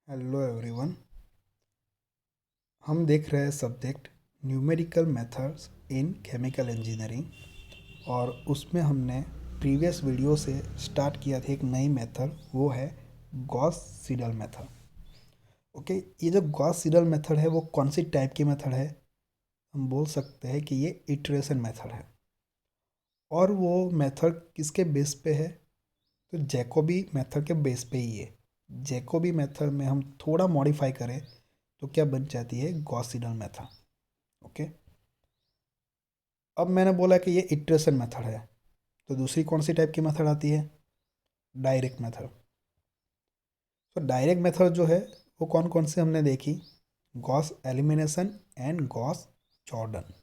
Hello everyone. हम देख रहे हैं subject numerical methods in chemical engineering और उसमें हमने प्रीवियस वीडियो से स्टार्ट किया था एक नई मेथड, वो है गॉस सीडल मेथड। ओके, ये जो गॉस सीडल मेथड है वो कौन सी टाइप की मेथड है? हम बोल सकते हैं कि ये इटरेशन मेथड है। और वो मेथड किसके बेस पे है? तो जैकोबी मेथड के बेस पे ही है। जैकोबी मेथड में हम थोड़ा मॉडिफाई करें तो क्या बन जाती है गॉस सीडल मेथड। ओके, अब मैंने बोला कि ये इटरेशन मेथड है, तो दूसरी कौन सी टाइप की मेथड आती है? Direct method. तो डायरेक्ट मेथड जो है वो कौन कौन से हमने देखी? Gauss elimination and Gauss Jordan.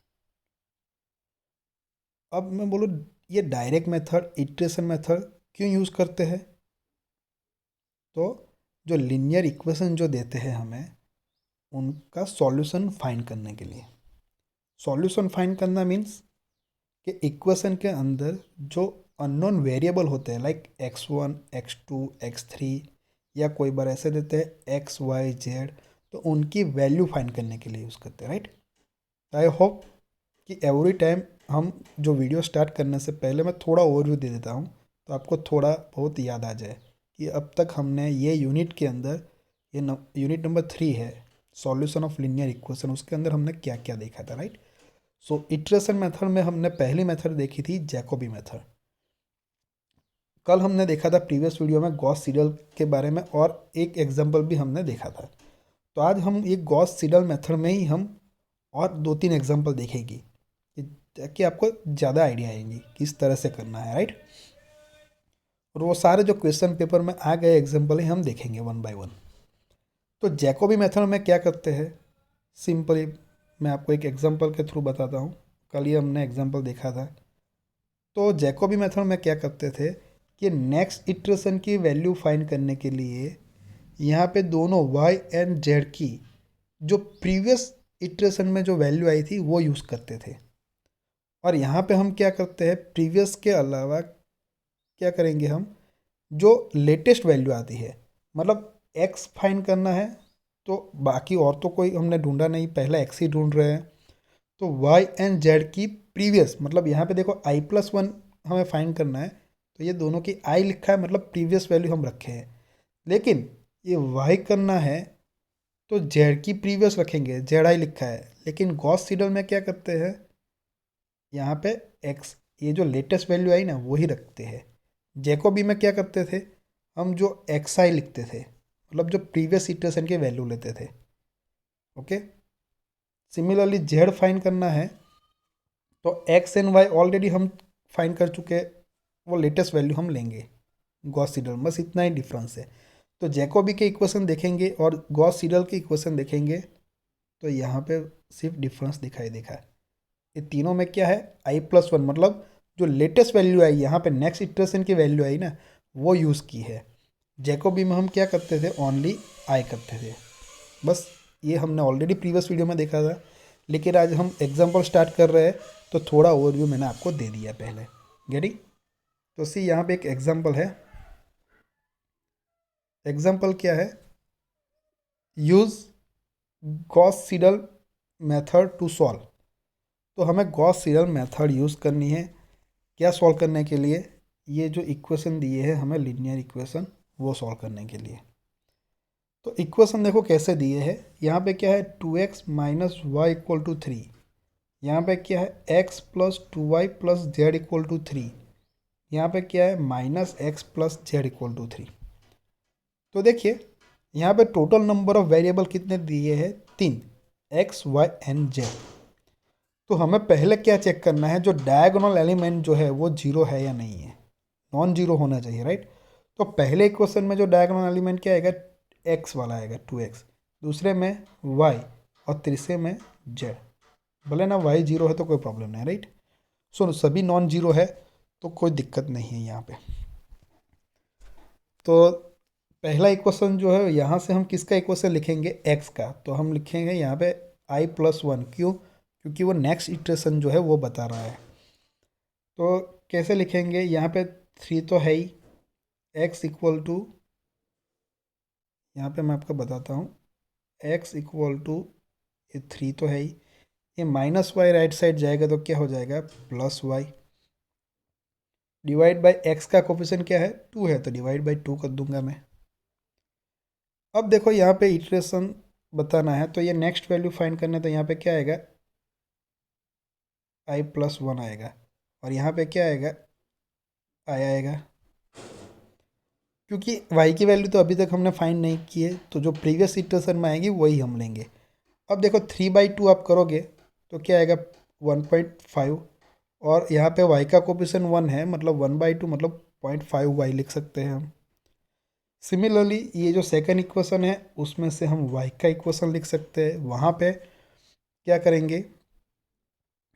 अब मैं बोलूँ, ये डायरेक्ट मेथड इटरेशन मेथड क्यों यूज़ करते हैं? तो जो लीनियर इक्वेशन जो देते हैं हमें, उनका सॉल्यूशन फाइंड करने के लिए। सॉल्यूशन फाइंड करना मीन्स कि इक्वेशन के अंदर जो अननोन वेरिएबल होते हैं, लाइक x1 x2 x3, या कोई बार ऐसे देते हैं x y z, तो उनकी वैल्यू फाइंड करने के लिए यूज़ करते हैं, राइट। आई होप कि एवरी टाइम हम जो वीडियो स्टार्ट करने से पहले मैं थोड़ा ओवरव्यू दे देता हूँ, तो आपको थोड़ा बहुत याद आ जाए कि अब तक हमने ये यूनिट के अंदर, ये यूनिट नंबर 3 है, सॉल्यूशन ऑफ लीनियर इक्वेशन, उसके अंदर हमने क्या क्या देखा था, राइट। सो इटरेशन मेथड में हमने पहली मेथड देखी थी जैकोबी मेथड। कल हमने देखा था प्रीवियस वीडियो में गॉस सीडल के बारे में, और एक एग्जांपल भी हमने देखा था। तो आज हम ये गॉस सीडल मेथड में ही हम और दो तीन एग्जांपल देखेंगे ताकि आपको ज़्यादा आइडिया आएंगी किस तरह से करना है, राइट। और वो सारे जो क्वेश्चन पेपर में आ गए एग्जाम्पल ही हम देखेंगे वन बाय वन। तो जैकोबी मेथड में क्या करते हैं? सिंपली मैं आपको एक एग्जांपल के थ्रू बताता हूँ। कल ही हमने एग्जांपल देखा था। तो जैकोबी मेथड में क्या करते थे कि नेक्स्ट इटरेशन की वैल्यू फाइंड करने के लिए यहाँ पे दोनों y एंड z की जो प्रीवियस इटरेशन में जो वैल्यू आई थी वो यूज़ करते थे। और यहाँ पे हम क्या करते हैं, प्रीवियस के अलावा क्या करेंगे हम, जो लेटेस्ट वैल्यू आती है, मतलब x फाइंड करना है, तो बाकी और तो कोई हमने ढूंढा नहीं, पहला x ही ढूंढ रहे हैं। तो y एंड z की प्रीवियस, मतलब यहाँ पे देखो i+1 हमें फाइंड करना है, तो ये दोनों की i लिखा है, मतलब प्रीवियस वैल्यू हम रखे हैं। लेकिन ये y करना है तो z की प्रीवियस रखेंगे, zi लिखा है। लेकिन गॉस सीडल में क्या करते हैं, यहाँ पे x, ये जो लेटेस्ट वैल्यू आई ना वही रखते हैं। जैकोबी में क्या करते थे, हम जो xi लिखते थे, मतलब जो प्रीवियस इटरेशन की वैल्यू लेते थे। ओके, सिमिलरली z फाइंड करना है तो x एंड y ऑलरेडी हम फाइंड कर चुके, वो लेटेस्ट वैल्यू हम लेंगे गॉस सीडल, बस इतना ही डिफरेंस है। तो जैकोबी के इक्वेशन देखेंगे और गॉस सीडल के इक्वेशन देखेंगे, तो यहाँ पे सिर्फ डिफरेंस दिखाई देगा। ये तीनों में क्या है, i+1, मतलब जो लेटेस्ट वैल्यू आई, यहाँ पे नेक्स्ट इटरेशन की वैल्यू आई ना, वो यूज़ की है। जैकोबी में हम क्या करते थे, ओनली आई करते थे, बस। ये हमने ऑलरेडी प्रीवियस वीडियो में देखा था, लेकिन आज हम एग्जांपल स्टार्ट कर रहे हैं, तो थोड़ा ओवरव्यू मैंने आपको दे दिया पहले। गेटिंग? तो सी यहाँ पे एक एग्जांपल है। एग्जांपल क्या है, use Gauss Seidel method to solve. तो हमें गॉस सीडल मेथड यूज़ करनी है, क्या सॉल्व करने के लिए? ये जो इक्वेशन दिए हैं हमें, लीनियर इक्वेशन, वो सॉल्व करने के लिए। तो इक्वेशन देखो कैसे दिए हैं, यहाँ पे क्या है, 2x minus Y equal to 3। यहाँ पे क्या है, x plus 2y plus z equal to 3। यहाँ पे क्या है, minus x plus z equal to 3। तो देखिए यहाँ पे टोटल नंबर ऑफ वेरिएबल कितने दिए हैं, 3, x y एंड z। तो हमें पहले क्या चेक करना है, जो डायगोनल एलिमेंट जो है वो जीरो है या नहीं है, नॉन जीरो होना चाहिए, राइट। तो पहले इक्वेशन में जो डायगोनल एलिमेंट क्या आएगा, x वाला आएगा 2x, दूसरे में y, और तीसरे में z। भले ना y जीरो है तो कोई प्रॉब्लम नहीं, राइट। सो सभी नॉन जीरो है तो कोई दिक्कत नहीं है यहाँ पे। तो पहला इक्वेशन जो है, यहाँ से हम किसका इक्वेशन लिखेंगे, x का। तो हम लिखेंगे यहाँ पे i+1, क्यों? क्योंकि वो नेक्स्ट इटरेशन जो है वो बता रहा है। तो कैसे लिखेंगे, यहाँ पे 3 तो है ही, x इक्वल टू यहाँ पे मैं आपको बताता हूँ, x इक्वल टू ये 3 तो है ही, ये माइनस वाई राइट साइड जाएगा तो क्या हो जाएगा plus y, divide by x का कोफिशिएंट क्या है 2 है तो डिवाइड बाई 2 कर दूंगा मैं। अब देखो यहाँ पे इटरेशन बताना है तो ये नेक्स्ट वैल्यू फाइंड करना है, तो यहाँ पे क्या आएगा i+1 आएगा, और यहाँ पे क्या आएगा आएगा, क्योंकि y की वैल्यू तो अभी तक हमने फाइंड नहीं की है, तो जो प्रीवियस इटरेशन में आएगी वही हम लेंगे। अब देखो 3/2 आप करोगे तो क्या आएगा 1.5, और यहाँ पे y का कोफिशिएंट 1 है, मतलब 1/2 मतलब 0.5y लिख सकते हैं हम। सिमिलरली ये जो सेकंड इक्वेशन है उसमें से हम y का इक्वेशन लिख सकते हैं। वहाँ पे क्या करेंगे,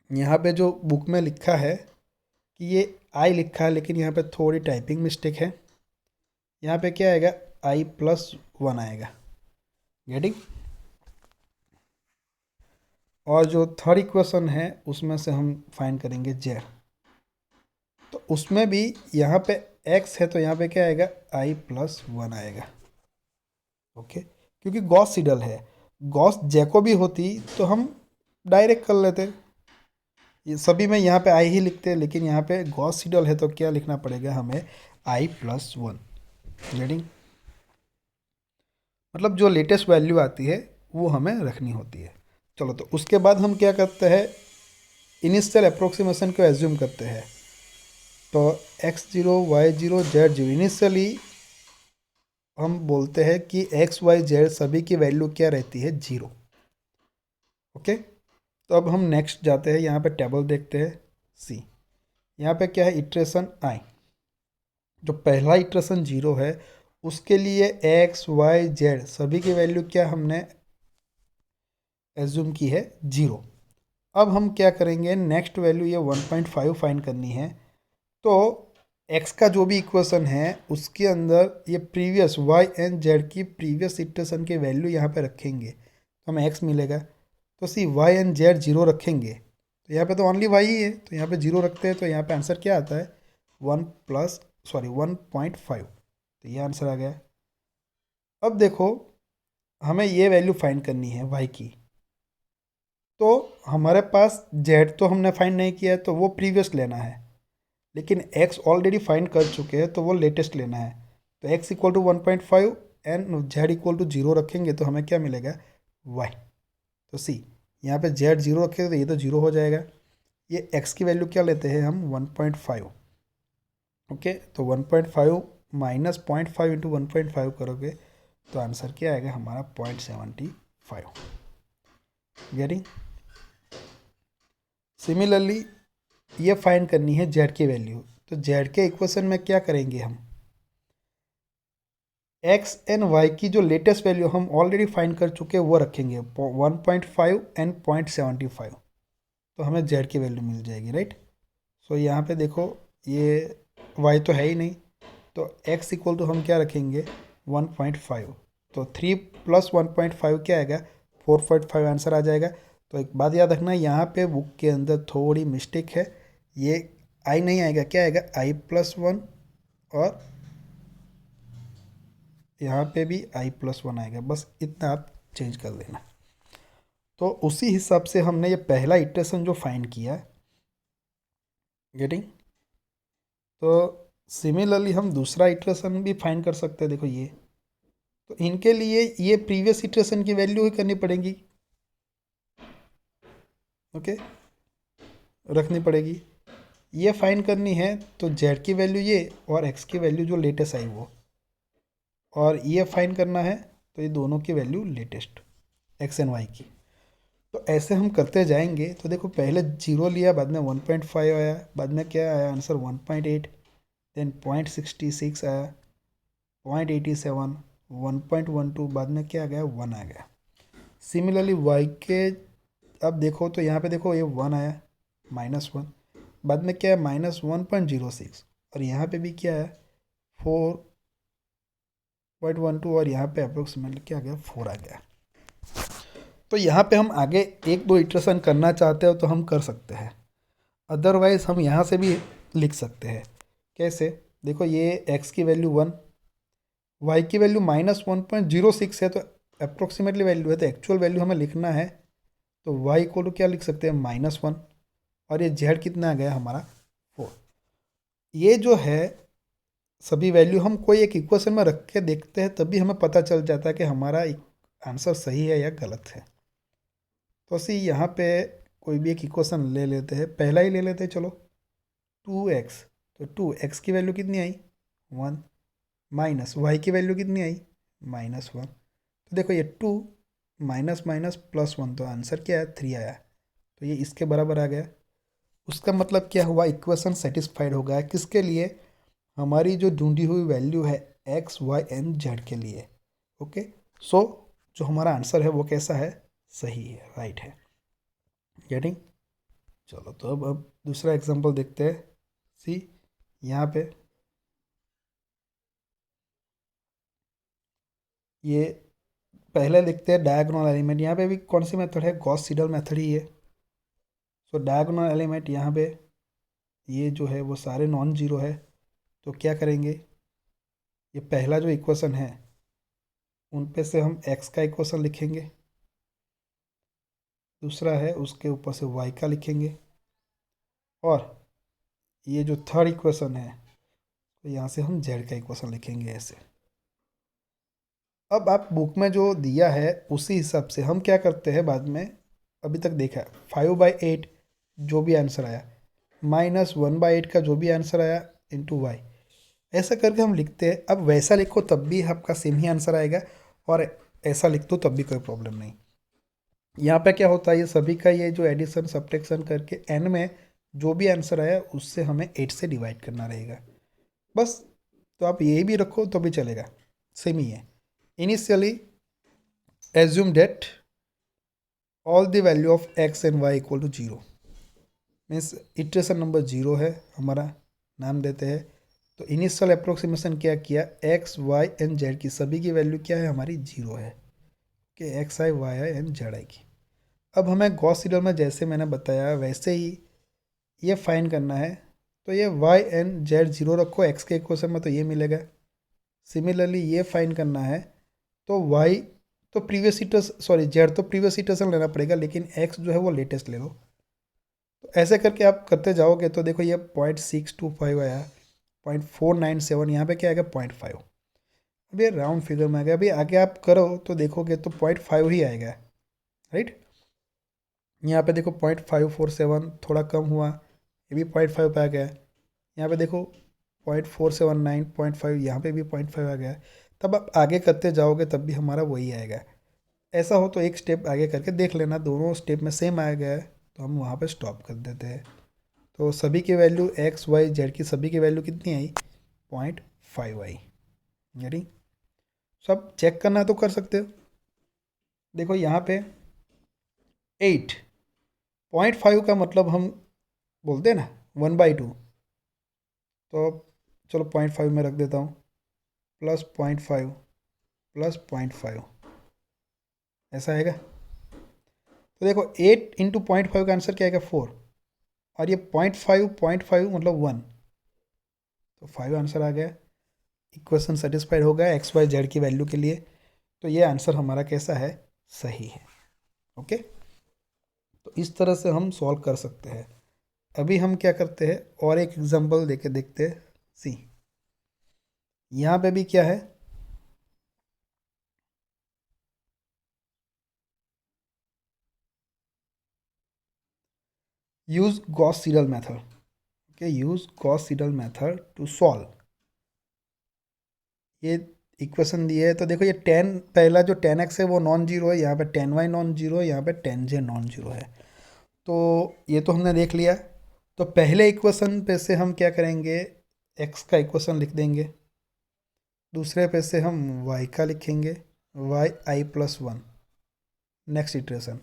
यहाँ पे जो बुक में लिखा है कि ये i लिखा है, लेकिन यहाँ पे थोड़ी टाइपिंग मिस्टेक है। यहाँ पे क्या आएगा i+1 आएगा, गेटिंग। और जो थर्ड इक्वेशन है उसमें से हम फाइंड करेंगे z, तो उसमें भी यहाँ पे x है तो यहाँ पे क्या आएगा i+1 आएगा, ओके। क्योंकि गॉस सीडल है, गॉस जैकोबी होती तो हम डायरेक्ट कर लेते, ये सभी में यहाँ पे आई ही लिखते हैं, लेकिन यहाँ पे गॉस सीडल है तो क्या लिखना पड़ेगा हमें i+1, गेटिंग। मतलब जो लेटेस्ट वैल्यू आती है वो हमें रखनी होती है। चलो, तो उसके बाद हम क्या करते हैं, इनिशियल अप्रोक्सीमेशन को एज्यूम करते हैं। तो x0 y0 z0 इनिशियली हम बोलते हैं कि x y z सभी की वैल्यू क्या रहती है 0, ओके। तो अब हम नेक्स्ट जाते हैं, यहाँ पे टेबल देखते हैं सी, यहाँ पे क्या है इटरेशन i, जो पहला इटरेशन 0 है उसके लिए x y z सभी की वैल्यू क्या हमने एज्यूम की है 0। अब हम क्या करेंगे, नेक्स्ट वैल्यू ये 1.5 फाइंड करनी है, तो x का जो भी इक्वेशन है उसके अंदर ये प्रीवियस y एंड z की प्रीवियस इटरेशन के वैल्यू यहाँ पे रखेंगे तो हमें x मिलेगा। तो सी y एंड z 0 रखेंगे तो यहाँ पे तो ओनली y ही है, तो यहाँ पे 0 रखते हैं तो यहाँ पे आंसर क्या आता है 1.5, तो ये आंसर आ गया। अब देखो हमें ये वैल्यू फाइंड करनी है y की, तो हमारे पास z तो हमने फाइंड नहीं किया है तो वो प्रीवियस लेना है, लेकिन x ऑलरेडी फाइंड कर चुके हैं तो वो लेटेस्ट लेना है। तो x equal to 1.5 and z equal to 0 रखेंगे तो हमें क्या मिलेगा y। तो सी यहाँ पे z 0 रखेंगे तो ये तो 0 हो जाएगा, ये x की वैल्यू क्या लेते हैं हम 1.5, ओके। तो 1.5 माइनस 0.5 इंटू 1.5 करोगे तो आंसर क्या आएगा हमारा 0.75, गेटिंग। सिमिलरली ये फाइंड करनी है z की वैल्यू, तो z के इक्वेशन में क्या करेंगे हम, x एंड y की जो लेटेस्ट वैल्यू हम ऑलरेडी फाइंड कर चुके हैं वो रखेंगे 1.5 एंड 0.75, तो हमें z की वैल्यू मिल जाएगी, राइट। सो यहाँ पे देखो ये y तो है ही नहीं, तो x इक्वल टू हम क्या रखेंगे 1.5, तो 3 + 1.5 क्या आएगा 4.5 आंसर आ जाएगा। तो एक बात याद रखना, यहाँ पे बुक के अंदर थोड़ी मिस्टेक है, ये i नहीं आएगा, क्या आएगा i+1, और यहाँ पे भी i+1 आएगा, बस इतना आप चेंज कर देना। तो उसी हिसाब से हमने ये पहला इटरेशन जो फाइंड किया, गेटिंग। तो सिमिलरली हम दूसरा इटरेशन भी फाइंड कर सकते हैं, देखो ये, तो इनके लिए ये प्रीवियस इटरेशन की वैल्यू ही करनी पड़ेगी, ओके, रखनी पड़ेगी। ये फाइंड करनी है तो z की वैल्यू ये और x की वैल्यू जो लेटेस्ट आई वो, और ये फाइंड करना है तो ये दोनों की value latest x and y की। तो ऐसे हम करते जाएंगे। तो देखो पहले 0 लिया, बाद में 1.5 आया, बाद में क्या आया आंसर 1.8, देन 0.66 आया, 0.87, 1.12, बाद में क्या आ गया 1 आ गया। सिमिलरली y के अब देखो तो यहाँ पे देखो ये 1 आया -1, बाद में क्या है -1.06, और यहाँ पे भी क्या है 4.12, और यहाँ पे अप्रोक्सीमेटली क्या आ गया 4 आ गया। तो यहाँ पे हम आगे 1-2 इटरेशन करना चाहते हो तो हम कर सकते हैं, अदरवाइज हम यहाँ से भी लिख सकते हैं। कैसे, देखो ये x की वैल्यू 1, वाई की वैल्यू -1.06 है, तो अप्रोक्सीमेटली वैल्यू है, तो एक्चुअल वैल्यू हमें लिखना है। तो वाई इक्वल टू क्या लिख सकते हैं, -1, और ये जेड कितना आ गया हमारा 4। ये जो है सभी वैल्यू हम कोई एक इक्वेशन में रख के देखते हैं, तभी हमें पता चल जाता है कि हमारा आंसर सही है या गलत है। तो ਅਸੀਂ यहाँ पे कोई भी एक इक्वेशन ले लेते हैं, पहला ही ले लेते हैं, चलो 2x। तो 2x की वैल्यू कितनी आई, 1, माइनस वाई की वैल्यू कितनी आई, -1। तो देखो ये 2 माइनस माइनस +1, तो आंसर क्या है, 3 आया। तो ये इसके बराबर आ गया। उसका मतलब क्या हुआ, इक्वेशन सेटिस्फाइड हो गया। किसके लिए, हमारी जो ढूंढी हुई वैल्यू है एक्स वाई एंड जेड के लिए। ओके, सो जो हमारा आंसर है वो कैसा है, सही है, राइट है। गेटिंग। चलो तो अब दूसरा एग्जांपल देखते हैं। सी, यहाँ पे ये पहले लिखते हैं डायगोनल एलिमेंट। यहाँ पे भी कौन सी मेथड है, गॉस सीडल मेथड ही है। सो डायगोनल एलिमेंट यहाँ पे ये जो है वो सारे नॉन जीरो है। तो क्या करेंगे, ये पहला जो इक्वेशन है उन पे से हम एक्स का इक्वेशन लिखेंगे, दूसरा है उसके ऊपर से वाई का लिखेंगे, और ये जो थर्ड इक्वेशन है तो यहाँ से हम जेड का इक्वेशन लिखेंगे ऐसे। अब आप बुक में जो दिया है उसी हिसाब से हम क्या करते हैं बाद में, अभी तक देखा 5/8 जो भी आंसर आया, -1/8 का जो भी आंसर आया इंटू वाई, ऐसा करके हम लिखते हैं। अब वैसा लिखो तब भी आपका सेम ही आंसर आएगा, और ऐसा लिख दो तब भी कोई प्रॉब्लम नहीं। यहाँ पे क्या होता है, ये सभी का ये जो एडिशन सब्ट्रैक्शन करके एन में जो भी आंसर आया उससे हमें 8 से डिवाइड करना रहेगा बस। तो आप ये भी रखो तो भी चलेगा, सेम ही है। Initially assume that all the value of x and y equal to 0, means iteration number 0 है हमारा, नाम देते हैं। तो इनिशियल अप्रोक्सीमेशन क्या किया, एक्स वाई एंड जेड की सभी की वैल्यू क्या है हमारी 0 है, कि x i y i and z i की। अब हमें गॉस सीडल में जैसे मैंने बताया वैसे ही ये फाइन करना है। तो ये वाई एंड जेड 0 रखो एक्स के इक्वेशन में, तो ये मिलेगा। सिमिलरली ये फाइन करना है, तो वाई तो प्रीवियस इटर्स सॉरी जेड तो प्रीवियस इटरेशन लेना पड़ेगा, लेकिन एक्स जो है वो लेटेस्ट ले लो। तो ऐसे करके आप करते जाओगे तो देखो ये 0.625 आया, 0.497, यहाँ पे क्या आएगा 0.5। अब ये राउंड फिगर में आ गया। अभी आगे आप करो तो देखोगे तो 0.5 ही आएगा, राइट। यहाँ पे देखो 0.547 थोड़ा कम हुआ, ये भी 0.5 पे आ गया। यहाँ पे देखो 0.479, 0.5, यहाँ पे भी 0.5 आ गया। तब आप आगे करते जाओगे तब भी हमारा वही आएगा। ऐसा हो तो एक स्टेप आगे करके देख लेना, दोनों स्टेप में सेम आ गया है तो हम वहाँ पे स्टॉप कर देते हैं। तो सभी की वैल्यू एक्स वाई जेड की सभी की वैल्यू कितनी आई, 0.5 आई। यानी सब चेक करना तो कर सकते हो। देखो यहाँ पे 8, 0.5 का मतलब हम बोलते हैं ना 1/2, तो चलो 0.5 में रख देता हूँ, +0.5 +0.5 ऐसा आएगा। तो देखो 8 इंटू 0.5 का आंसर क्या आएगा 4, और ये 0.5 मतलब 1, तो 5 आंसर आ गया। इक्वेशन सेटिस्फाइड हो गया एक्स वाई जेड की वैल्यू के लिए। तो ये आंसर हमारा कैसा है, सही है। ओके, तो इस तरह से हम सॉल्व कर सकते हैं। अभी हम क्या करते हैं और एक एग्जांपल देके देखते हैं। सी, यहाँ पे भी क्या है, use Gauss Seidel method. Okay, use Gauss Seidel method to solve. ये इक्वेशन दी है तो देखो ये 10 पहला जो 10x है वो नॉन जीरो है, यहाँ पे 10y नॉन जीरो है, यहाँ पे 10j नॉन जीरो है। तो ये तो हमने देख लिया। तो पहले इक्वेशन पे से हम क्या करेंगे, x का इक्वेशन लिख देंगे, दूसरे पे से हम y का लिखेंगे, y(i+1) नेक्स्ट इटरेशन,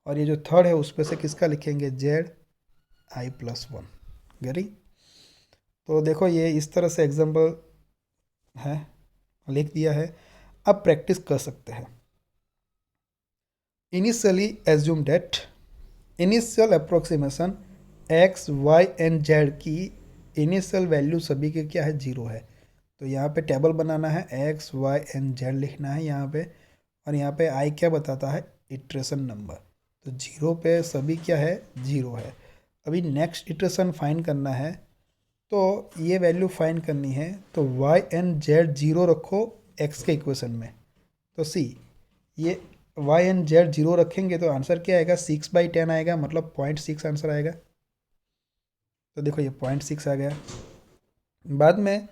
और ये जो थर्ड है उस पे से किसका लिखेंगे, z(i+1). गरी। तो देखो ये इस तरह से एग्जाम्पल है, लिख दिया है। अब प्रैक्टिस कर सकते हैं। Initially assume that initial approximation x y and z की इनिशियल वैल्यू सभी के क्या है, 0 है। तो यहाँ पे टेबल बनाना है, एक्स वाई एंड जेड लिखना है यहाँ पे, और यहाँ पे आई क्या बताता है, इटरेशन नंबर। तो 0 पे सभी क्या है, 0 है। अभी नेक्स्ट इटरेशन फाइंड करना है, तो ये वैल्यू फाइंड करनी है, तो वाई एंड जेड 0 रखो एक्स के इक्वेशन में। तो सी ये वाई एंड जेड 0 रखेंगे तो आंसर क्या आएगा, 6/10 आएगा, मतलब 0.6 आंसर आएगा। तो देखो ये 0.6 आ गया। बाद में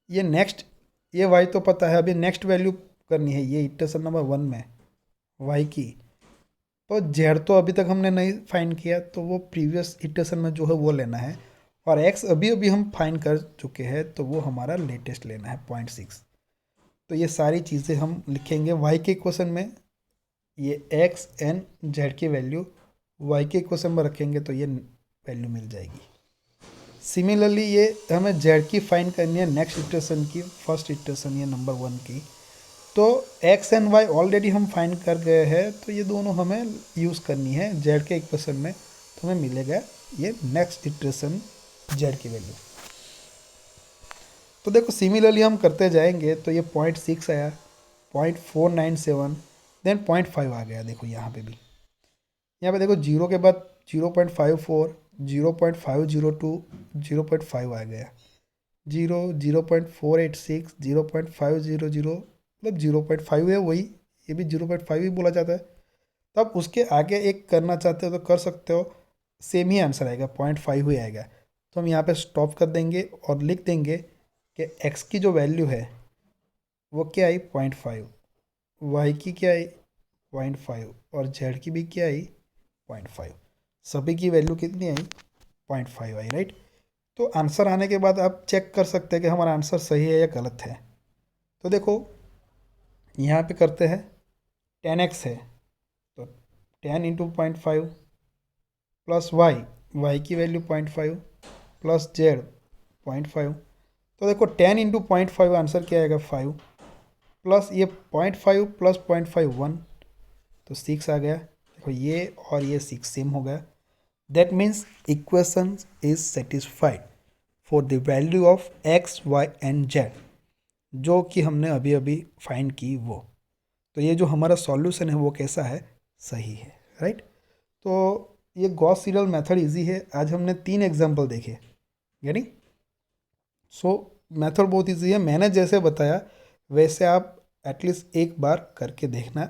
ये नेक्स्ट, ये वाई तो पता है, अभी नेक्स्ट वैल्यू करनी है ये इटरेशन नंबर 1 में वाई की। तो जेड तो अभी तक हमने नहीं फाइंड किया, तो वो प्रीवियस इटरेशन में जो है वो लेना है, और एक्स अभी अभी हम फाइंड कर चुके हैं, तो वो हमारा लेटेस्ट लेना है 0.6। तो ये सारी चीज़ें हम लिखेंगे वाई के इक्वेशन में, ये एक्स एंड जेड की वैल्यू वाई के इक्वेशन में रखेंगे तो ये वैल्यू मिल जाएगी। सिमिलरली ये हमें जेड की फाइंड करनी है नेक्स्ट इटरेशन की, फर्स्ट इटरेशन ये नंबर 1 की। तो एक्स एंड वाई ऑलरेडी हम फाइंड कर गए हैं, तो ये दोनों हमें यूज़ करनी है जेड के इक्वेशन में, तो हमें मिलेगा ये नेक्स्ट इटरेशन जेड की वैल्यू। तो देखो सिमिलरली हम करते जाएंगे, तो ये 0.6 आया, 0.497, देन 0.5 आ गया। देखो यहाँ पे भी, यहाँ पे देखो 0 के बाद 0.54, 0.502, 0.5 आ गया, 0, 0.486, 0.500, मतलब 0.5 है वही, ये भी 0.5 ही बोला जाता है। तब उसके आगे एक करना चाहते हो तो कर सकते हो, सेम ही आंसर आएगा, 0.5 ही आएगा। तो हम यहाँ पे स्टॉप कर देंगे और लिख देंगे कि x की जो वैल्यू है वो क्या आई, 0.5, y की क्या आई 0.5, और z की भी क्या आई 0.5, सभी की वैल्यू कितनी आई 0.5 आई, राइट। तो आंसर आने के बाद आप चेक कर सकते हैं कि हमारा आंसर सही है या गलत है। तो देखो यहाँ पे करते हैं, 10x है तो 10 इंटू 0.5 प्लस वाई की वैल्यू 0.5 प्लस जेड 0.5। तो देखो 10 इंटू 0.5 आंसर क्या आएगा 5, प्लस ये 0.5 प्लस 0.5 1, तो 6 आ गया। देखो ये और ये 6 सेम हो गया। That means equation is satisfied for the value of x y and z, जो कि हमने अभी अभी फाइंड की वो। तो ये जो हमारा सॉल्यूशन है वो कैसा है, सही है, राइट। तो ये गॉस सीडल मेथड इजी है। आज हमने 3 एग्जाम्पल देखे, यानी सो मेथड बहुत इजी है। मैंने जैसे बताया वैसे आप एटलीस्ट एक बार करके देखना,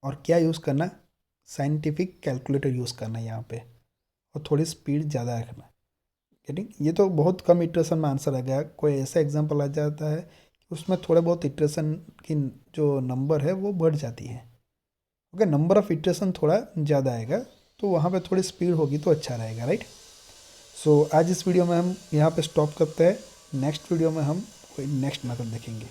और क्या यूज़ करना, साइंटिफिक कैलकुलेटर यूज़ करना यहाँ पे, और थोड़ी स्पीड ज़्यादा रखना। गेटिंग, ये तो बहुत कम इटरेशन में आंसर आ गया। कोई ऐसा एग्जांपल आ जाता है कि उसमें थोड़े बहुत इटरेशन की जो नंबर है वो बढ़ जाती है, ओके, नंबर ऑफ इटरेशन थोड़ा ज़्यादा आएगा, तो वहाँ पे थोड़ी स्पीड होगी तो अच्छा रहेगा, राइट। सो आज इस वीडियो में हम यहाँ पे स्टॉप करते हैं। नेक्स्ट वीडियो में हम कोई नेक्स्ट मेथड देखेंगे।